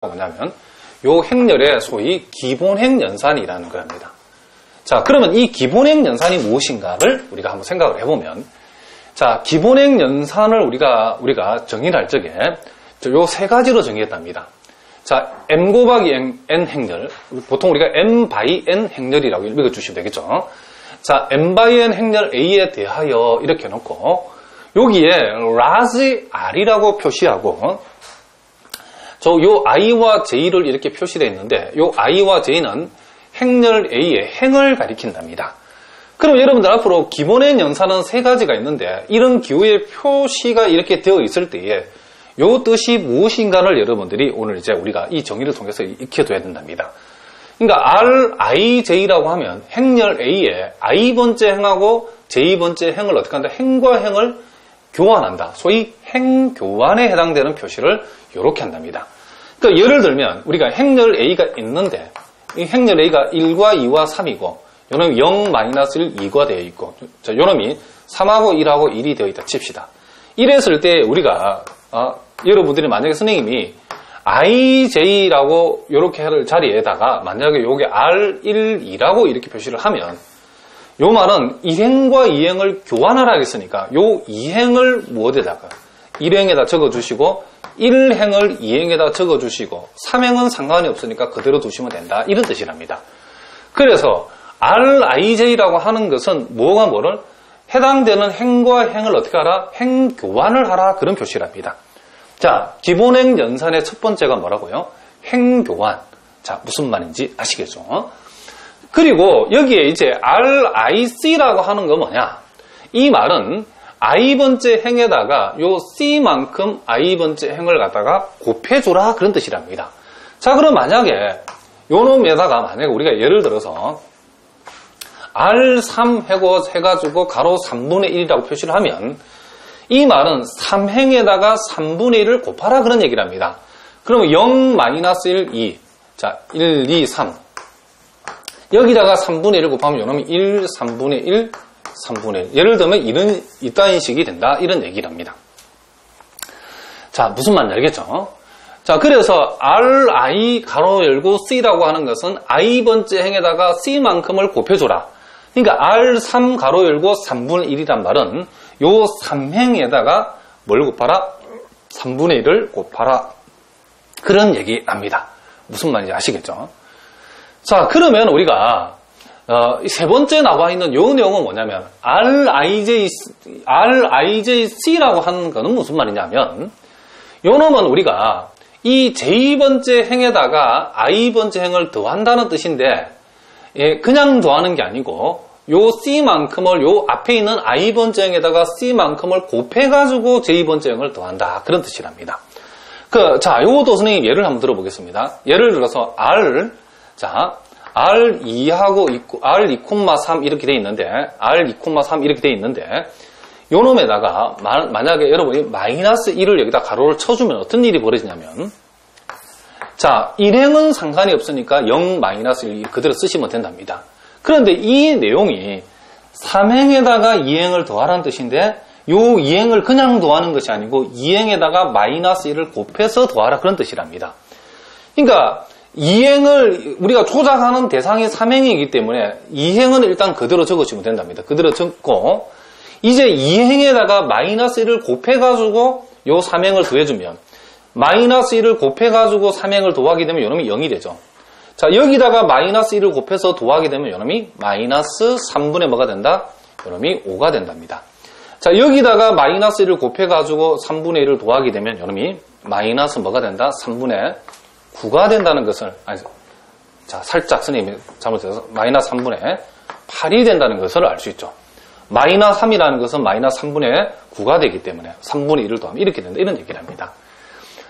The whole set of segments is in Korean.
뭐냐면 요 행렬의 소위 기본행 연산이라는 겁니다. 자, 그러면 이 기본행 연산이 무엇인가를 우리가 한번 생각을 해보면, 자, 기본행 연산을 우리가 정의를 할 적에 요 세 가지로 정의했답니다. 자, m 곱하기 n 행렬, 보통 우리가 m by n 행렬이라고 읽어주시면 되겠죠. 자, m by n 행렬 A에 대하여 이렇게 놓고 여기에 large R이라고 표시하고 요 i와 j를 이렇게 표시되어 있는데 요 i와 j는 행렬 A의 행을 가리킨답니다. 그럼 여러분들 앞으로 기본행 연산은 세 가지가 있는데 이런 기호의 표시가 이렇게 되어 있을 때에 요 뜻이 무엇인가를 여러분들이 오늘 이제 우리가 이 정의를 통해서 익혀둬야 된답니다. 그러니까 RIJ라고 하면 행렬 A의 I번째 행하고 J번째 행을 어떻게 한다? 행과 행을 교환한다. 소위 행교환에 해당되는 표시를 이렇게 한답니다. 그러니까 예를 들면 우리가 행렬 A가 있는데 이 행렬 A가 1과 2와 3이고 요놈이 0, -1, 2가 되어 있고 요놈이 3하고 1하고 1이 되어 있다 칩시다. 이랬을 때 우리가 여러분들이 만약에 선생님이 IJ라고 이렇게 할 자리에다가 만약에 요게 R1, 2라고 이렇게 표시를 하면 요 말은 1행과 2행을 교환하라 했으니까 요 2행을 무엇에다가 1행에다 적어주시고 1행을 2행에다 적어주시고 3행은 상관이 없으니까 그대로 두시면 된다. 이런 뜻이랍니다. 그래서 RIJ라고 하는 것은 뭐를 해당되는 행과 행을 어떻게 하라? 행 교환을 하라. 그런 표시랍니다. 자, 기본행 연산의 첫 번째가 뭐라고요? 행교환. 자, 무슨 말인지 아시겠죠? 그리고 여기에 이제 RIC라고 하는 건 뭐냐? 이 말은 I번째 행에다가 요 C만큼 I번째 행을 갖다가 곱해줘라. 그런 뜻이랍니다. 자, 그럼 만약에 요 놈에다가 만약에 우리가 예를 들어서 R3 해가지고 가로 3분의 1이라고 표시를 하면 이 말은 3행에다가 3분의 1을 곱하라 그런 얘기를 합니다. 그러면 0, -1, 2. 자, 1, 2, 3. 여기다가 3분의 1을 곱하면 요놈이 1, 3분의 1, 3분의 1. 예를 들면 이따인 식이 된다. 이런 얘기를 합니다. 자, 무슨 말인지 알겠죠? 자, 그래서 RI 가로 열고 C라고 하는 것은 I번째 행에다가 C만큼을 곱해줘라. 그러니까 R3 가로 열고 3분의 1이란 말은 요 3행에다가 뭘 곱하라? 3분의 1을 곱하라. 그런 얘기 납니다. 무슨 말인지 아시겠죠? 자, 그러면 우리가 세 번째 나와 있는 요 내용은 뭐냐면 RIJC라고 하는 거는 무슨 말이냐면 요 놈은 우리가 이 J번째 행에다가 I번째 행을 더한다는 뜻인데 그냥 더하는 게 아니고 요 C만큼을 요 앞에 있는 I번째 행에다가 C만큼을 곱해가지고 J번째 행을 더한다. 그런 뜻이랍니다. 자, 요것도 선생님 예를 한번 들어보겠습니다. 예를 들어서 R2하고 R2,3 이렇게 돼 있는데 R2,3 이렇게 돼 있는데 요 놈에다가 만약에 여러분이 -1을 여기다 가로를 쳐주면 어떤 일이 벌어지냐면 자, 1행은 상관이 없으니까 0, -1 그대로 쓰시면 된답니다. 그런데 이 내용이 3행에다가 2행을 더하라는 뜻인데 요 2행을 그냥 더하는 것이 아니고 2행에다가 -1을 곱해서 더하라 그런 뜻이랍니다. 그러니까 2행을 우리가 조작하는 대상이 3행이기 때문에 2행은 일단 그대로 적어주면 된답니다. 그대로 적고 이제 2행에다가 -1을 곱해가지고 요 3행을 더해주면 -1을 곱해가지고 3행을 더하게 되면 요놈이 0이 되죠. 자, 여기다가 -1을 곱해서 더하게 되면 요놈이 -3분의 뭐가 된다? 요놈이 5가 된답니다. 자, 여기다가 -1을 곱해가지고 3분의 1을 더하게 되면 요놈이 뭐가 된다? 3분의 9가 된다는 것을, 자, 살짝 선생님이 잘못해서 -3분의 8이 된다는 것을 알 수 있죠. -3이라는 것은 -3분의 9가 되기 때문에 3분의 1을 더하면 이렇게 된다. 이런 얘기를 합니다.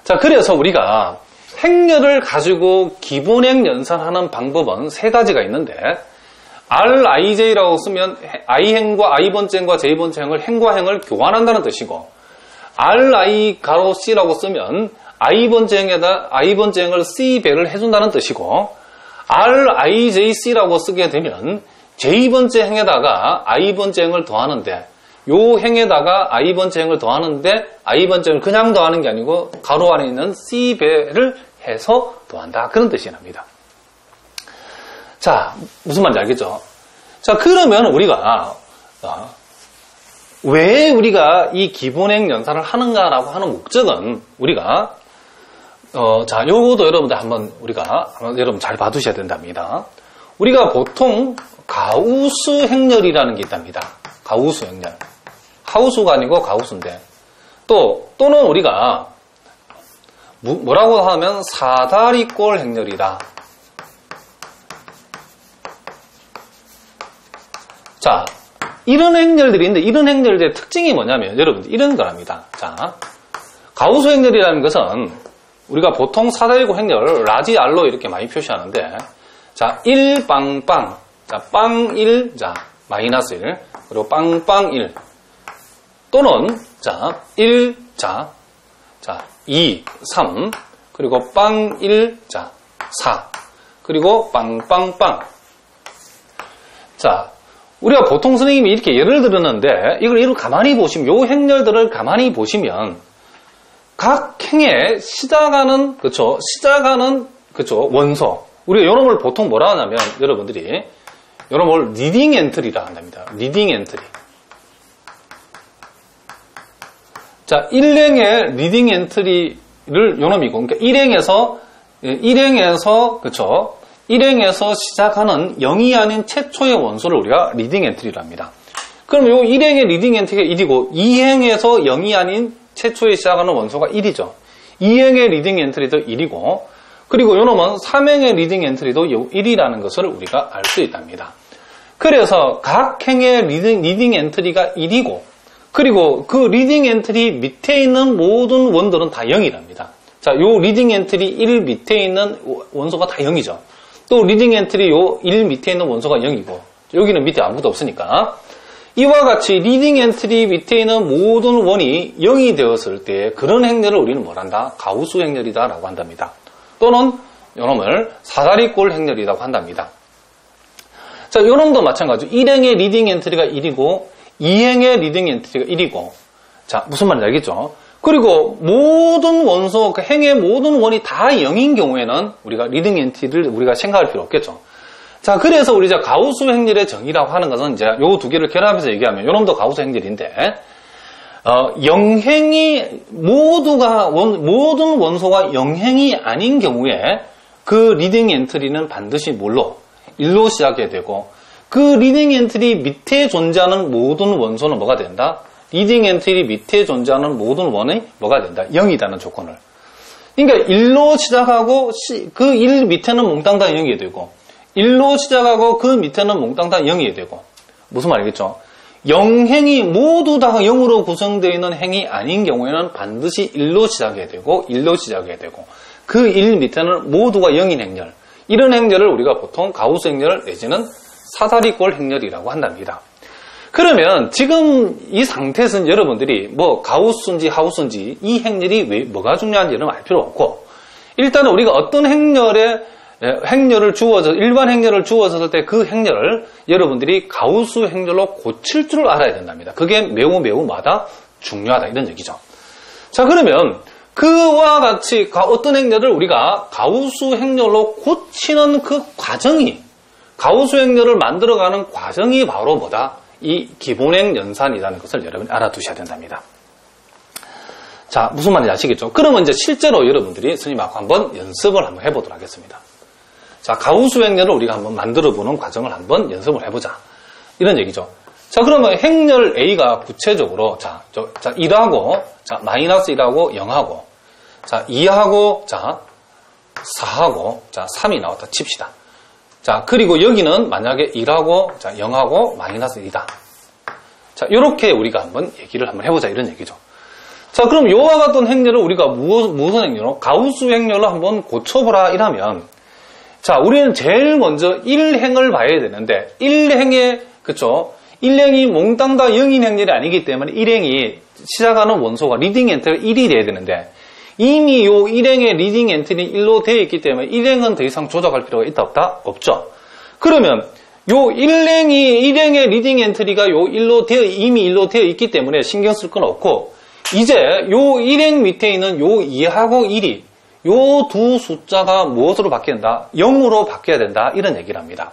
자, 그래서 우리가 행렬을 가지고 기본행 연산하는 방법은 세 가지가 있는데 RIJ라고 쓰면 I행과 I번째 행과 J번째 행을 행과 행을 교환한다는 뜻이고 RI 가로 C라고 쓰면 I번째 행을 C배를 해준다는 뜻이고 RIJC라고 쓰게 되면 J번째 행에다가 I번째 행을 더하는데 요 행에다가 I번째 행을 더하는데 I번째 행을 그냥 더하는 게 아니고 가로 안에 있는 C배를 해서 더한다. 그런 뜻이 납니다. 자, 무슨 말인지 알겠죠? 자, 그러면 우리가 왜 우리가 이 기본행 연산을 하는가라고 하는 목적은 우리가 자, 요거도 여러분들 한번 여러분 잘 봐두셔야 된답니다. 우리가 보통 가우스 행렬이라는 게 있답니다. 가우스 행렬. 하우스가 아니고 가우스인데 또는 우리가 뭐라고 하면 사다리꼴 행렬이다. 자, 이런 행렬들이 있는데 이런 행렬들의 특징이 뭐냐면 여러분들 이런 거랍니다. 자, 가우스 행렬이라는 것은 우리가 보통 사다리꼴 행렬 라지 R로 이렇게 많이 표시하는데 자, 1 빵빵, 자, 빵 1, 자, 마이너스 1, 그리고 빵빵 1 또는 자, 1, 자, 2, 3 그리고 빵 1, 자, 4 그리고 빵빵빵. 자, 우리가 보통 선생님이 이렇게 예를 들었는데 이걸 가만히 보시면 요 행렬들을 가만히 보시면 각 행에 시작하는 원소. 우리가 요놈을 보통 뭐라 하냐면 여러분들이 요놈을 리딩 엔트리라 한답니다. 리딩 엔트리. 자, 1행의 리딩 엔트리를 요놈이고 그러니까 1행에서 시작하는 0이 아닌 최초의 원소를 우리가 리딩 엔트리라 합니다. 그럼 요 1행의 리딩 엔트리가 1이고 2행에서 0이 아닌 최초에 시작하는 원소가 1이죠. 2행의 리딩 엔트리도 1이고 그리고 요놈은 3행의 리딩 엔트리도 1이라는 것을 우리가 알 수 있답니다. 그래서 각 행의 리딩 엔트리가 1이고 그리고 그 리딩 엔트리 밑에 있는 모든 원들은 다 0이랍니다. 자, 요 리딩 엔트리 1 밑에 있는 원소가 다 0이죠. 또 리딩 엔트리 요 1 밑에 있는 원소가 0이고 여기는 밑에 아무것도 없으니까 이와 같이 리딩 엔트리 밑에 있는 모든 원이 0이 되었을 때 그런 행렬을 우리는 뭐란다? 가우스 행렬이다 라고 한답니다. 또는 요놈을 사다리꼴 행렬이라고 한답니다. 자, 요놈도 마찬가지로 1행의 리딩 엔트리가 1이고 2행의 리딩 엔트리가 1이고 자, 무슨 말인지 알겠죠? 그리고 모든 원소, 그 행의 모든 원이 다 0인 경우에는 우리가 리딩 엔트리를 우리가 생각할 필요 없겠죠. 자, 그래서 우리 이제 가우스 행렬의 정의라고 하는 것은 이제 요 두 개를 결합해서 얘기하면 요놈도 가우스 행렬인데 0행이 모든 원소가 0행이 아닌 경우에 그 리딩 엔트리는 반드시 뭘로? 1로 시작해야 되고 그 리딩 엔트리 밑에 존재하는 모든 원소는 뭐가 된다? 리딩 엔트리 밑에 존재하는 모든 원이 뭐가 된다? 0이라는 조건을. 그러니까 1로 시작하고 그 1 밑에는 몽땅 다 0이 되고 1로 시작하고 그 밑에는 몽땅 다 0이 되고 무슨 말이겠죠? 0행이 모두 다 0으로 구성되어 있는 행이 아닌 경우에는 반드시 1로 시작해야 되고 1로 시작해야 되고 그 1 밑에는 모두가 0인 행렬. 이런 행렬을 우리가 보통 가우스 행렬 내지는 사다리꼴 행렬이라고 한답니다. 그러면 지금 이 상태에서는 여러분들이 뭐 가우스인지 하우스인지 이 행렬이 뭐가 중요한지는 알 필요 없고 일단은 우리가 어떤 행렬을 주어져 일반 행렬을 주어졌을 때 그 행렬을 여러분들이 가우스 행렬로 고칠 줄 알아야 된답니다. 그게 매우 중요하다 이런 얘기죠. 자, 그러면 그와 같이 어떤 행렬을 우리가 가우스 행렬로 고치는 그 과정이 가우스 행렬을 만들어가는 과정이 바로 뭐다? 이 기본행 연산이라는 것을 여러분이 알아두셔야 된답니다. 자, 무슨 말인지 아시겠죠? 그러면 이제 실제로 여러분들이 선생님하고 한번 연습을 한번 해보도록 하겠습니다. 자, 가우스 행렬을 우리가 한번 만들어보는 과정을 한번 연습을 해보자. 이런 얘기죠. 자, 그러면 행렬 A가 구체적으로, 1하고, 마이너스 1하고 0하고, 2하고, 4하고, 3이 나왔다 칩시다. 자, 그리고 여기는 만약에 1하고, 0하고, 마이너스 1이다. 자, 요렇게 우리가 한번 얘기를 한번 해보자. 이런 얘기죠. 자, 그럼 요와 같은 행렬을 우리가 무슨 행렬로? 가우스 행렬로 한번 고쳐보라. 이라면, 자, 우리는 제일 먼저 1행을 봐야 되는데, 1행에, 그쵸? 1행이 몽땅 다 0인 행렬이 아니기 때문에 1행이 시작하는 원소가 리딩 엔트리가 1이 돼야 되는데, 이미 요 1행의 리딩 엔트리 1로 되어 있기 때문에 1행은 더 이상 조작할 필요가 있다 없다? 없죠. 그러면 요 1행의 리딩 엔트리가 요 이미 1로 되어 있기 때문에 신경 쓸 건 없고 이제 요 1행 밑에 있는 요 2하고 1이 요 두 숫자가 무엇으로 바뀌어야 된다? 0으로 바뀌어야 된다. 이런 얘기를 합니다.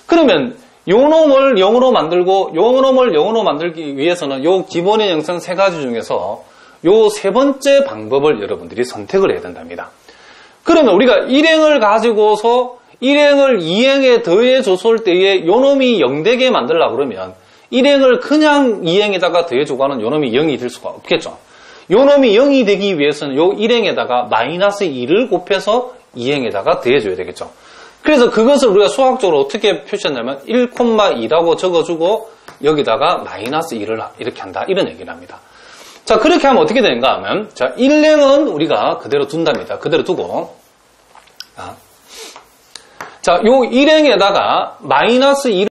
그러면 요 놈을 0으로 만들고 요 놈을 0으로 만들기 위해서는 요 기본의 영상 세 가지 중에서 요 세 번째 방법을 여러분들이 선택을 해야 된답니다. 그러면 우리가 1행을 가지고서 1행을 2행에 더해 줬을 때에 요 놈이 0 되게 만들려고 그러면 1행을 그냥 2행에다가 더해주고 하는 요 놈이 0이 될 수가 없겠죠. 요 놈이 0이 되기 위해서는 요 1행에다가 마이너스 2를 곱해서 2행에다가 더해줘야 되겠죠. 그래서 그것을 우리가 수학적으로 어떻게 표시했냐면 1,2라고 적어주고 여기다가 마이너스 2를 이렇게 한다. 이런 얘기를 합니다. 자, 그렇게 하면 어떻게 되는가 하면, 자, 1행은 우리가 그대로 둔답니다. 그대로 두고, 자, 요 1행에다가 마이너스 2를